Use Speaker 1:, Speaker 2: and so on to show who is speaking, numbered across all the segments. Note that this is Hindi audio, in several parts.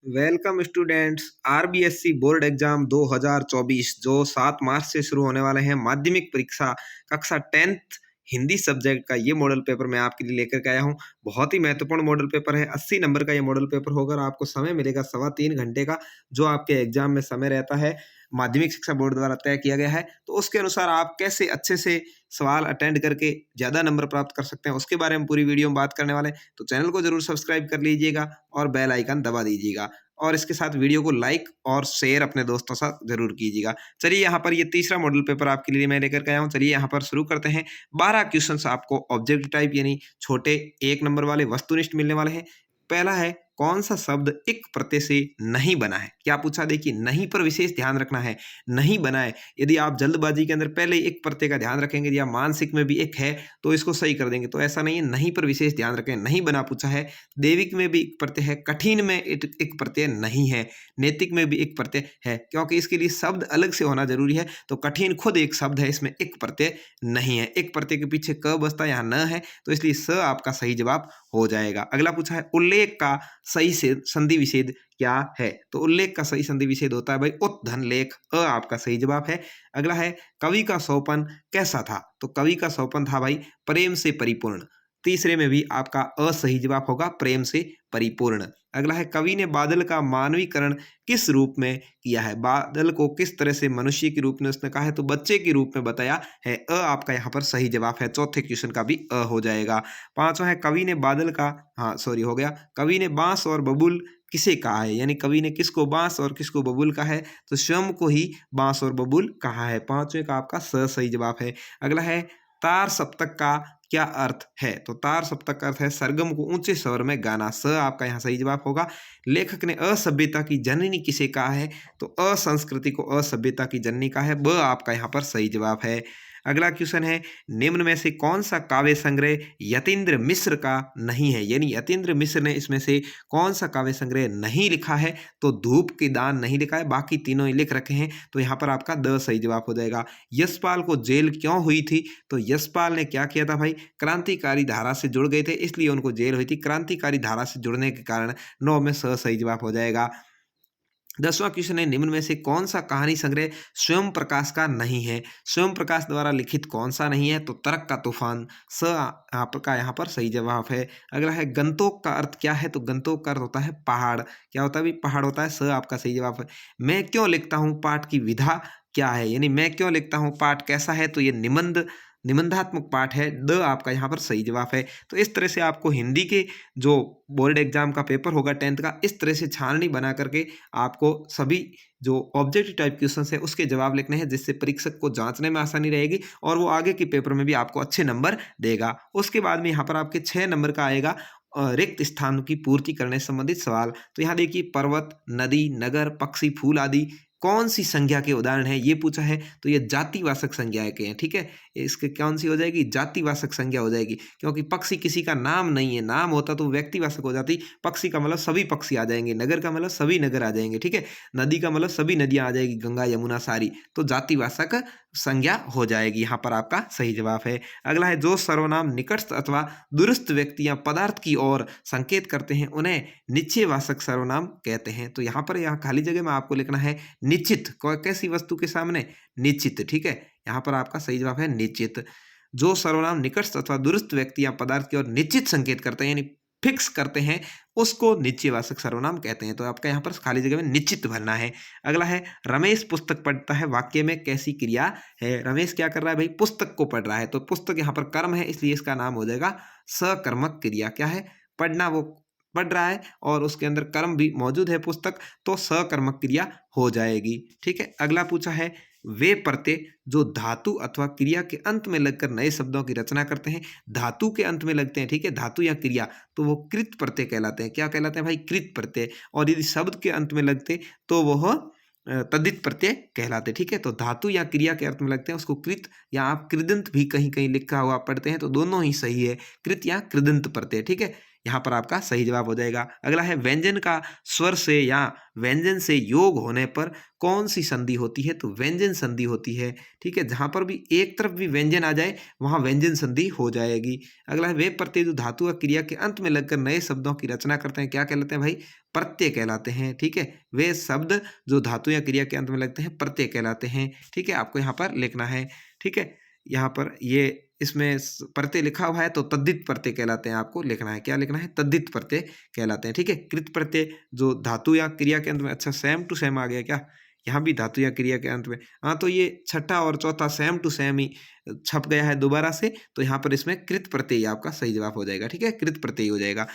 Speaker 1: Welcome students. RBSC board exam 2024 जो 7 मार्च से शुरू होने वाले हैं, माध्यमिक परीक्षा कक्षा 10th हिंदी सब्जेक्ट का ये मॉडल पेपर मैं आपके लिए लेकर के आया हूँ। बहुत ही महत्वपूर्ण मॉडल पेपर है। 80 नंबर का ये मॉडल पेपर होगा और आपको समय मिलेगा 3.25 घंटे का, जो आपके एग्जाम में समय रहता है माध्यमिक शिक्षा बोर्ड द्वारा तय किया गया है। तो उसके अनुसार आप कैसे अच्छे से सवाल अटेंड करके ज़्यादा नंबर प्राप्त कर सकते हैं, उसके बारे में पूरी वीडियो में बात करने वाले हैं। तो चैनल को जरूर सब्सक्राइब कर लीजिएगा और बेल आइकन दबा दीजिएगा, और इसके साथ वीडियो को लाइक और शेयर अपने दोस्तों से जरूर कीजिएगा। चलिए यहाँ पर ये तीसरा मॉडल पेपर आपके लिए मैं लेकर के आया हूँ। चलिए यहाँ पर शुरू करते हैं। 12 क्वेश्चंस आपको ऑब्जेक्टिव टाइप यानी छोटे 1 नंबर वाले वस्तुनिष्ठ मिलने वाले हैं। पहला है, कौन सा शब्द इक प्रत्यय से नहीं बना है? क्या पूछा? देखिए, नहीं पर विशेष ध्यान रखना है। नहीं बना है, यदि आप जल्दबाजी के अंदर पहले इक प्रत्यय का ध्यान रखेंगे या मानसिक में भी एक है तो इसको सही कर देंगे, तो ऐसा नहीं है। नहीं पर विशेष ध्यान रखें। नहीं बना पूछा है। देविक में भी इक प्रत्यय है, कठिन में इक प्रत्यय नहीं है, नैतिक में भी इक प्रत्यय है, क्योंकि इसके लिए शब्द अलग से होना जरूरी है। तो कठिन खुद एक शब्द है, इसमें इक प्रत्यय नहीं है। इक प्रत्यय के पीछे क बसता, यहाँ न है, तो इसलिए स आपका सही जवाब हो जाएगा। अगला पूछा है, उल्लेख का सही से संधि विच्छेद क्या है? तो उल्लेख का सही संधि विच्छेद होता है भाई उत धन लेख। अ आपका सही जवाब है। अगला है, कवि का सोपन कैसा था? तो कवि का सोपन था भाई प्रेम से परिपूर्ण। तीसरे में भी आपका असही जवाब होगा, प्रेम से परिपूर्ण। अगला है, कवि ने बादल का मानवीकरण किस रूप में किया है? बादल को किस तरह से मनुष्य के रूप में उसने कहा है? तो बच्चे के रूप में बताया है। अ आपका यहाँ पर सही जवाब है। चौथे क्वेश्चन का भी अ हो जाएगा। पांचवा है, कवि ने बादल का, हाँ सॉरी हो गया, कवि ने बांस और बबूल किसे कहा है? यानी कवि ने किसको बांस और किसको बबूल कहा है? तो स्वयं को ही बांस और बबूल कहा है। पांचवें का आपका स सही जवाब है। अगला है, तार सप्तक का क्या अर्थ है? तो तार सप्तक का अर्थ है सरगम को ऊंचे स्वर में गाना। स आपका यहाँ सही जवाब होगा। लेखक ने असभ्यता की जननी किसे कहा है? तो असंस्कृति को असभ्यता की जननी कहा है। ब आपका यहाँ पर सही जवाब है। अगला क्वेश्चन है, निम्न में से कौन सा काव्य संग्रह यतीन्द्र मिश्र का नहीं है? यानी यतीन्द्र मिश्र ने इसमें से कौन सा काव्य संग्रह नहीं लिखा है? तो धूप के दान नहीं लिखा है, बाकी तीनों ही लिख रखे हैं। तो यहाँ पर आपका द सही जवाब हो जाएगा। यशपाल को जेल क्यों हुई थी? तो यशपाल ने क्या किया था भाई? क्रांतिकारी धारा से जुड़ गए थे, इसलिए उनको जेल हुई थी। क्रांतिकारी धारा से जुड़ने के कारण 9 में स सही जवाब हो जाएगा। 10वां क्वेश्चन है, निम्न में से कौन सा कहानी संग्रह स्वयं प्रकाश का नहीं है? स्वयं प्रकाश द्वारा लिखित कौन सा नहीं है? तो तर्क का तूफान। स आपका यहाँ पर सही जवाब है। अगला है, गंतोक का अर्थ क्या है? तो गंतोक का अर्थ होता है पहाड़। क्या होता है भाई? पहाड़ होता है। स आपका सही जवाब है। मैं क्यों लिखता हूँ पाठ की विधा क्या है? यानी मैं क्यों लिखता हूँ पाठ कैसा है? तो ये निबंधात्मक पाठ है। द आपका यहाँ पर सही जवाब है। तो इस तरह से आपको हिंदी के जो बोर्ड एग्जाम का पेपर होगा 10th का, इस तरह से छाननी बना करके आपको सभी जो ऑब्जेक्टिव टाइप क्वेश्चन है उसके जवाब लिखने हैं, जिससे परीक्षक को जांचने में आसानी रहेगी और वो आगे के पेपर में भी आपको अच्छे नंबर देगा। उसके बाद में यहाँ पर आपके 6 नंबर का आएगा रिक्त स्थान की पूर्ति करने से संबंधित सवाल। तो यहाँ देखिए, पर्वत, नदी, नगर, पक्षी, फूल आदि कौन सी संज्ञा के उदाहरण है, ये पूछा है। तो ये जातिवाचक संज्ञा के हैं। ठीक है, इसके कौन सी हो जाएगी? जातिवाचक संज्ञा हो जाएगी, क्योंकि पक्षी किसी का नाम नहीं है। नाम होता तो व्यक्तिवाचक हो जाती। पक्षी का मतलब सभी पक्षी आ जाएंगे, नगर का मतलब सभी नगर आ जाएंगे। ठीक है, नदी का मतलब सभी नदियां आ जाएगी, गंगा यमुना सारी। तो जातिवाचक संज्ञा हो जाएगी। यहाँ पर आपका सही जवाब है। अगला है, जो सर्वनाम निकटस्थ अथवा दूरस्थ व्यक्ति या पदार्थ की ओर संकेत करते हैं उन्हें निश्चयवाचक सर्वनाम कहते हैं। तो यहाँ पर खाली जगह में आपको लिखना है निश्चित। कैसी वस्तु के सामने? निश्चित। ठीक है, यहाँ पर आपका सही जवाब है निश्चित। जो सर्वनाम निकटस्थ अथवा दूरस्थ व्यक्ति या पदार्थ की ओर निश्चित संकेत करते हैं यानी फिक्स करते हैं, उसको निश्चयवाचक सर्वनाम कहते हैं। तो आपका यहाँ पर खाली जगह में निश्चित भरना है। अगला है, रमेश पुस्तक पढ़ता है, वाक्य में कैसी क्रिया है? रमेश क्या कर रहा है भाई? पुस्तक को पढ़ रहा है। तो पुस्तक यहाँ पर कर्म है, इसलिए इसका नाम हो जाएगा सकर्मक क्रिया। क्या है? पढ़ना, वो पढ़ रहा है और उसके अंदर कर्म भी मौजूद है पुस्तक, तो सकर्मक क्रिया हो जाएगी। ठीक है, अगला पूछा है, वे प्रत्यय जो धातु अथवा क्रिया के अंत में लगकर नए शब्दों की रचना करते हैं। धातु के अंत में लगते हैं, ठीक है, धातु या क्रिया, तो वो कृत प्रत्यय कहलाते हैं। क्या कहलाते हैं भाई? कृत प्रत्यय। और यदि शब्द के अंत में लगते तो वह तद्धित प्रत्यय कहलाते। ठीक है, तो धातु या क्रिया के अर्थ में लगते हैं उसको कृत, या आप कृदंत भी कहीं कहीं लिखा हुआ पढ़ते हैं, तो दोनों ही सही है, कृत या कृदंत प्रत्यय। ठीक है, यहाँ पर आपका सही जवाब हो जाएगा। अगला है व्यंजन का स्वर से या व्यंजन से योग होने पर कौन सी संधि होती है? तो व्यंजन संधि होती है, ठीक है। जहां पर भी एक तरफ भी व्यंजन आ जाए वहां व्यंजन संधि हो जाएगी। अगला है वे प्रत्यय जो धातु या क्रिया के अंत में लगकर नए शब्दों की रचना करते हैं क्या कहलाते हैं भाई? प्रत्यय कहलाते हैं, ठीक है। वे शब्द जो धातु या क्रिया के अंत में लगते हैं प्रत्यय कहलाते हैं, ठीक है। आपको यहाँ पर लिखना है, ठीक है। यहाँ पर ये इसमें प्रत्यय लिखा हुआ है तो तद्धित प्रत्यय कहलाते हैं, आपको लिखना है, क्या लिखना है? तद्धित प्रत्यय कहलाते हैं, ठीक है। कृत प्रत्यय जो धातु या क्रिया के अंत में, अच्छा सेम टू सेम आ गया क्या? यहाँ भी धातु या क्रिया के अंत में, हाँ तो ये छठा और चौथा सेम टू सेम ही छप गया है दोबारा से, तो यहाँ पर इसमें कृत प्रत्यय आपका सही जवाब हो जाएगा, ठीक है। कृत प्रत्यय हो जाएगा।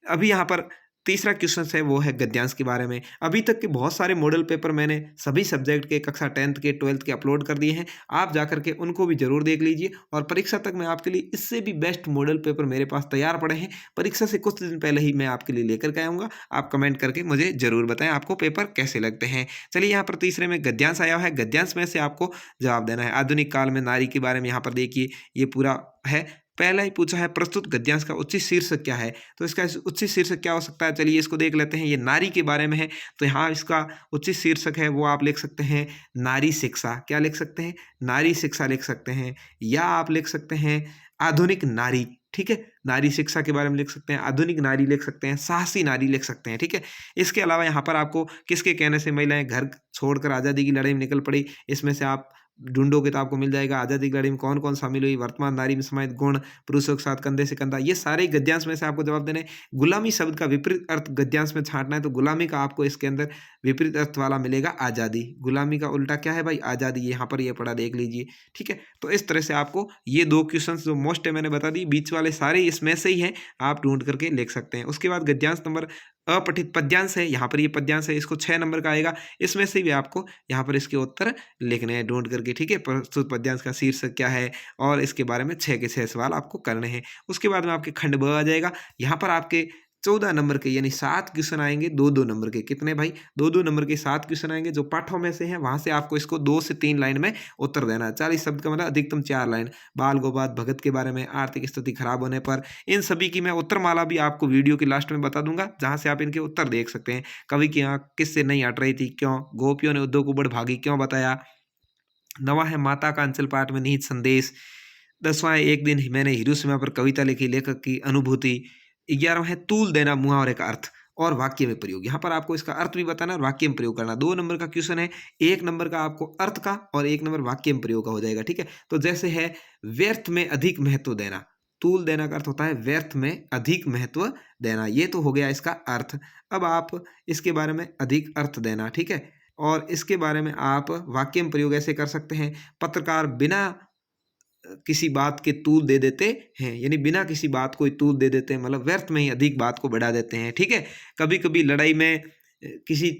Speaker 1: अभी यहाँ पर तीसरा क्वेश्चन है वो है गद्यांश के बारे में। अभी तक के बहुत सारे मॉडल पेपर मैंने सभी सब्जेक्ट के कक्षा 10th के 12th के अपलोड कर दिए हैं, आप जाकर के उनको भी जरूर देख लीजिए। और परीक्षा तक मैं आपके लिए इससे भी बेस्ट मॉडल पेपर मेरे पास तैयार पड़े हैं, परीक्षा से कुछ दिन पहले ही मैं आपके लिए लेकर के आऊँगा। आप कमेंट करके मुझे जरूर बताएं आपको पेपर कैसे लगते हैं। चलिए यहाँ पर तीसरे में गद्यांश आया हुआ है, गद्यांश में से आपको जवाब देना है। आधुनिक काल में नारी के बारे में यहाँ पर देखिए ये पूरा है। पहला ही पूछा है प्रस्तुत गद्यांश का उचित शीर्षक क्या है? तो इसका उचित शीर्षक क्या हो सकता है? चलिए इसको देख लेते हैं। ये नारी के बारे में है तो यहाँ इसका उचित शीर्षक है वो आप लिख सकते हैं नारी शिक्षा। क्या लिख सकते हैं? नारी शिक्षा लिख सकते हैं, या आप लिख सकते हैं आधुनिक नारी, ठीक है। नारी शिक्षा के बारे में लिख सकते हैं, आधुनिक नारी लिख सकते हैं, साहसी नारी लिख सकते हैं, ठीक है। इसके अलावा यहाँ पर आपको किसके कहने से महिलाएं घर छोड़कर आज़ादी की लड़ाई में निकल पड़ी, इसमें से आप ढूंढोगे तो आपको मिल जाएगा। आज़ादी की लड़ाई में कौन कौन शामिल हुई, वर्तमान नारी में समाहित गुण, पुरुषों के साथ कंधे से कंधा, ये सारे गद्यांश में से आपको जवाब देने। गुलामी शब्द का विपरीत अर्थ गद्यांश में छांटना है तो गुलामी का आपको इसके अंदर विपरीत अर्थ वाला मिलेगा आज़ादी। गुलामी का उल्टा क्या है भाई? आज़ादी। यहाँ पर ये पढ़ा देख लीजिए, ठीक है। तो इस तरह से आपको ये दो क्वेश्चन जो मोस्ट है मैंने बता दी, बीच वाले सारे इसमें से ही हैं, आप ढूंढ करके लिख सकते हैं। उसके बाद गद्यांश नंबर अपठित पद्यांश है, यहाँ पर ये पद्यांश है, इसको 6 नंबर का आएगा। इसमें से भी आपको यहाँ पर इसके उत्तर लिखने हैं ढूंढ करके, ठीक है। प्रस्तुत पद्यांश का शीर्षक क्या है और इसके बारे में 6 के 6 सवाल आपको करने हैं। उसके बाद में आपके खंड ब आ जाएगा। यहाँ पर आपके 14 नंबर के यानी 7 क्वेश्चन आएंगे 2-2 नंबर के। कितने भाई? 2-2 नंबर के 7 क्वेश्चन आएंगे जो पाठों में से हैं, वहां से आपको इसको 2 से 3 लाइन में उत्तर देना है। 40 शब्द का मतलब अधिकतम 4 लाइन। बाल गोपाल भगत के बारे में, आर्थिक स्थिति खराब होने पर, इन सभी की मैं उत्तरमाला भी आपको वीडियो के लास्ट में बता दूंगा, जहां से आप इनके उत्तर देख सकते हैं। कवि की आंख किससे नहीं हट रही थी, क्यों? गोपियों ने उद्धव को बड़भागी क्यों बताया? 9वां है माता का अंचल पाठ में निहित संदेश। 10वां है एक दिन मैंने हिरोशिमा पर कविता लिखी, लेखक की अनुभूति। 11वां है तूल देना मुहावरे का अर्थ और वाक्य में प्रयोग। यहाँ पर आपको इसका अर्थ भी बताना और वाक्य में प्रयोग करना। 2 नंबर का क्वेश्चन है, 1 नंबर का आपको अर्थ का और 1 नंबर वाक्य में प्रयोग का हो जाएगा, ठीक है। तो जैसे है व्यर्थ में अधिक महत्व देना, तूल देना का अर्थ होता है व्यर्थ में अधिक महत्व देना, ये तो हो गया इसका अर्थ। अब आप इसके बारे में अधिक अर्थ देना, ठीक है। और इसके बारे में आप वाक्य में प्रयोग ऐसे कर सकते हैं, पत्रकार बिना किसी बात के तूल दे देते हैं, यानी बिना किसी बात को तूल दे देते हैं, मतलब व्यर्थ में ही अधिक बात को बढ़ा देते हैं, ठीक है। कभी कभी लड़ाई में किसी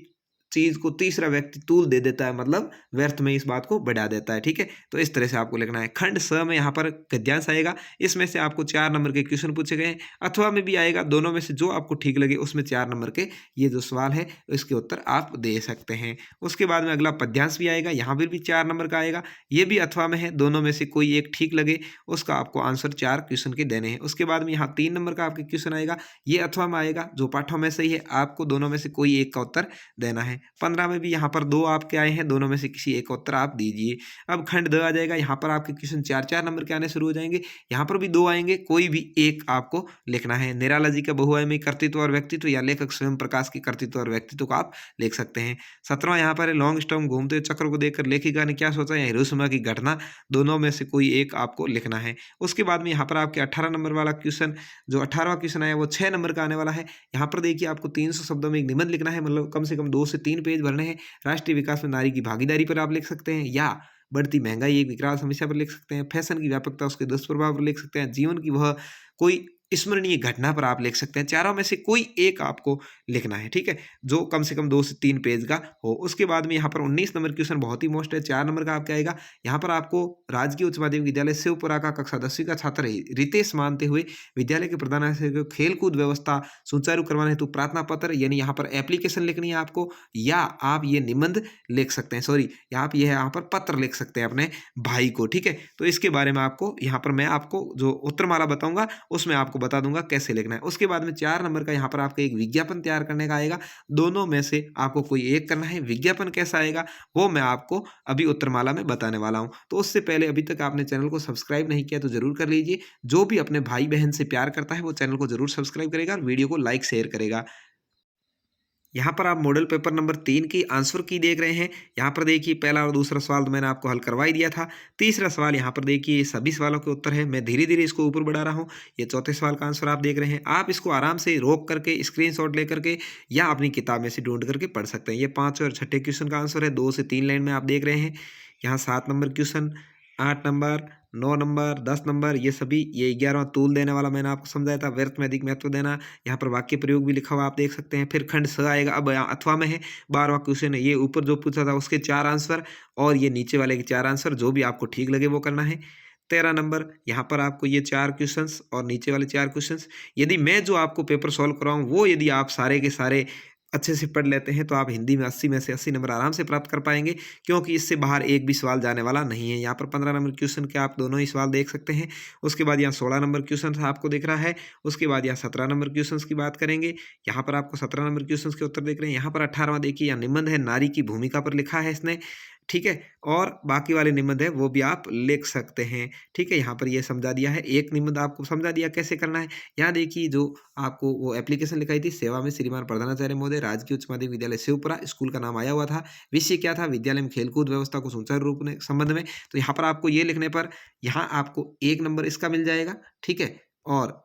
Speaker 1: चीज को तीसरा व्यक्ति तूल दे देता है, मतलब व्यर्थ में इस बात को बढ़ा देता है, ठीक है। तो इस तरह से आपको लिखना है। खंड स में यहाँ पर गद्यांश आएगा, इसमें से आपको 4 नंबर के क्वेश्चन पूछे गए हैं, अथवा में भी आएगा, दोनों में से जो आपको ठीक लगे उसमें 4 नंबर के ये जो सवाल है इसके उत्तर आप दे सकते हैं। उसके बाद में अगला पद्यांश भी आएगा, यहाँ पर भी 4 नंबर का आएगा, ये भी अथवा में है, दोनों में से कोई एक ठीक लगे उसका आपको आंसर 4 क्वेश्चन के देने हैं। उसके बाद में यहाँ 3 नंबर का आपके क्वेश्चन आएगा, ये अथवा में आएगा, जो पाठों में से ही है, आपको दोनों में से कोई एक का उत्तर देना है। 15 में भी यहाँ पर 2 आपके आए हैं, दोनों में से किसी एक उत्तर आप दीजिए। अब खंड द आ जाएगा, यहाँ पर आपके क्वेश्चन 4-4 नंबर के आने शुरू हो जाएंगे, यहाँ पर भी 2 आएंगे, कोई भी एक आपको लिखना है। निराला जी का बहुआयामी कर्तृत्व और व्यक्तित्व, या लेखक स्वयं प्रकाश के कर्तृत्व और व्यक्तित्व को आप लिख सकते हैं। 17वां यहाँ पर है लॉन्ग स्टॉर्म घूमते हुए चक्र को देखकर लेखिका ने क्या सोचा, या हिरोशिमा की घटना, दोनों में से कोई एक आपको लिखना है। उसके बाद में यहाँ पर आपके 18 नंबर वाला क्वेश्चन, जो 18वां क्वेश्चन आया वो 6 नंबर का आने वाला है। यहाँ पर देखिए आपको 300 शब्दों में एक निबंध लिखना है, मतलब कम से कम 2 से 3 पेज भरने हैं। राष्ट्रीय विकास में नारी की भागीदारी पर आप लिख सकते हैं, या बढ़ती महंगाई एक विकराल समस्या पर लिख सकते हैं, फैशन की व्यापकता उसके दुष्प्रभाव पर लिख सकते हैं, जीवन की वह कोई स्मरणीय घटना पर आप लिख सकते हैं। चारों में से कोई एक आपको लिखना है, ठीक है, जो कम से कम 2 से 3 पेज का हो। उसके बाद में यहाँ पर 19 नंबर क्वेश्चन बहुत ही मोस्ट है, 4 नंबर का आपका आएगा। यहाँ पर आपको राजकीय उच्च माध्यमिक विद्यालय शिवपुरा का कक्षा 10वीं का छात्र रितेश मानते हुए विद्यालय के प्रधानाचार्य को खेलकूद व्यवस्था सुचारू करवाने हेतु प्रार्थना पत्र, यानी यहाँ पर एप्लीकेशन लिखनी है आपको, या आप ये निबंध लिख सकते हैं, सॉरी आप ये यहाँ पर पत्र लिख सकते हैं अपने भाई को, ठीक है। तो इसके बारे में आपको यहाँ पर मैं आपको जो उत्तरमाला बताऊंगा उसमें आपको बता दूंगा कैसे लिखना है। उसके बाद में 4 नंबर का यहाँ पर आपका एक विज्ञापन तैयार करने का आएगा। दोनों में से आपको कोई एक करना है। विज्ञापन कैसा आएगा वो मैं आपको अभी उत्तरमाला में बताने वाला हूँ। तो उससे पहले अभी तक आपने चैनल को सब्सक्राइब नहीं किया तो जरूर कर लीजिए। जो भी अपने भाई बहन से प्यार करता है वो चैनल को जरूर सब्सक्राइब करेगा और वीडियो को लाइक शेयर करेगा। यहाँ पर आप मॉडल पेपर नंबर 3 की आंसर की देख रहे हैं। यहाँ पर देखिए पहला और दूसरा सवाल तो मैंने आपको हल करवा ही दिया था। तीसरा सवाल यहाँ पर देखिए ये सभी सवालों के उत्तर है। मैं धीरे धीरे इसको ऊपर बढ़ा रहा हूँ। ये चौथे सवाल का आंसर आप देख रहे हैं। आप इसको आराम से रोक करके स्क्रीनशॉट लेकर के या अपनी किताब में से ढूंढ करके पढ़ सकते हैं। ये 5 और छठे क्वेश्चन का आंसर है। 2 से 3 लाइन में आप देख रहे हैं। यहाँ 7 number question, 8 number, 9 number, 10 number, ये सभी ये 11वां तूल देने वाला मैंने आपको समझाया था। व्यर्थ में अधिक महत्व देना। यहाँ पर वाक्य प्रयोग भी लिखा हुआ आप देख सकते हैं। फिर खंड स आएगा। अब यहाँ अथवा में है। 12वां क्वेश्चन है। ये ऊपर जो पूछा था उसके 4 आंसर और ये नीचे वाले के 4 आंसर, जो भी आपको ठीक लगे वो करना है। 13 नंबर यहाँ पर आपको ये 4 क्वेश्चंस और नीचे वाले 4 क्वेश्चंस। यदि मैं जो आपको पेपर सॉल्व कराऊँ वो यदि आप सारे के सारे अच्छे से पढ़ लेते हैं तो आप हिंदी में 80 में से 80 नंबर आराम से प्राप्त कर पाएंगे, क्योंकि इससे बाहर एक भी सवाल जाने वाला नहीं है। यहाँ पर 15 नंबर क्वेश्चन के आप दोनों ही सवाल देख सकते हैं। उसके बाद यहाँ 16 नंबर क्वेश्चन आपको दिख रहा है। उसके बाद यहाँ 17 नंबर क्वेश्चन की बात करेंगे। यहाँ पर आपको 17 नंबर क्वेश्चन के उत्तर देख रहे हैं। यहाँ पर 18वां देखिए, यहाँ निबंध है, नारी की भूमिका पर लिखा है इसने, ठीक है। और बाकी वाले निबंध है वो भी आप लिख सकते हैं, ठीक है। यहाँ पर ये समझा दिया है। एक निबंध आपको समझा दिया कैसे करना है। यहाँ देखिए जो आपको वो एप्लीकेशन लिखाई थी, सेवा में श्रीमान प्रधानाचार्य महोदय, राजकीय उच्च माध्यमिक विद्यालय शिवपुरा, स्कूल का नाम आया हुआ था। विषय क्या था, विद्यालय में खेलकूद व्यवस्था को सुचारू रूप में संबंध में। तो यहाँ पर आपको ये लिखने पर यहाँ आपको 1 नंबर इसका मिल जाएगा, ठीक है, और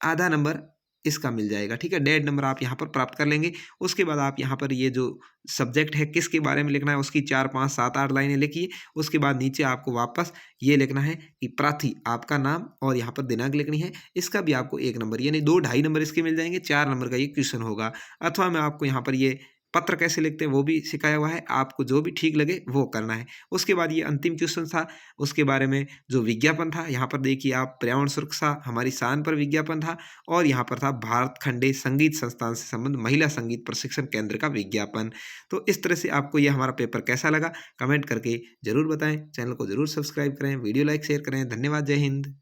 Speaker 1: आधा नंबर इसका मिल जाएगा, ठीक है। 1.5 नंबर आप यहाँ पर प्राप्त कर लेंगे। उसके बाद आप यहाँ पर ये जो सब्जेक्ट है किसके बारे में लिखना है उसकी 4, 5, 7, 8 लाइनें लिखिए। उसके बाद नीचे आपको वापस ये लिखना है कि प्रार्थी आपका नाम और यहाँ पर दिनांक लिखनी है। इसका भी आपको 1 नंबर यानी 2 ढाई नंबर इसके मिल जाएंगे। 4 नंबर का ये क्वेश्चन होगा। अथवा मैं आपको यहाँ पर ये पत्र कैसे लिखते हैं वो भी सिखाया हुआ है। आपको जो भी ठीक लगे वो करना है। उसके बाद ये अंतिम क्वेश्चन था, उसके बारे में जो विज्ञापन था, यहाँ पर देखिए आप पर्यावरण सुरक्षा हमारी शान पर विज्ञापन था। और यहाँ पर था भारत खंडे संगीत संस्थान से संबंध महिला संगीत प्रशिक्षण केंद्र का विज्ञापन। तो इस तरह से आपको ये हमारा पेपर कैसा लगा कमेंट करके जरूर बताएं। चैनल को जरूर सब्सक्राइब करें, वीडियो लाइक शेयर करें। धन्यवाद। जय हिंद।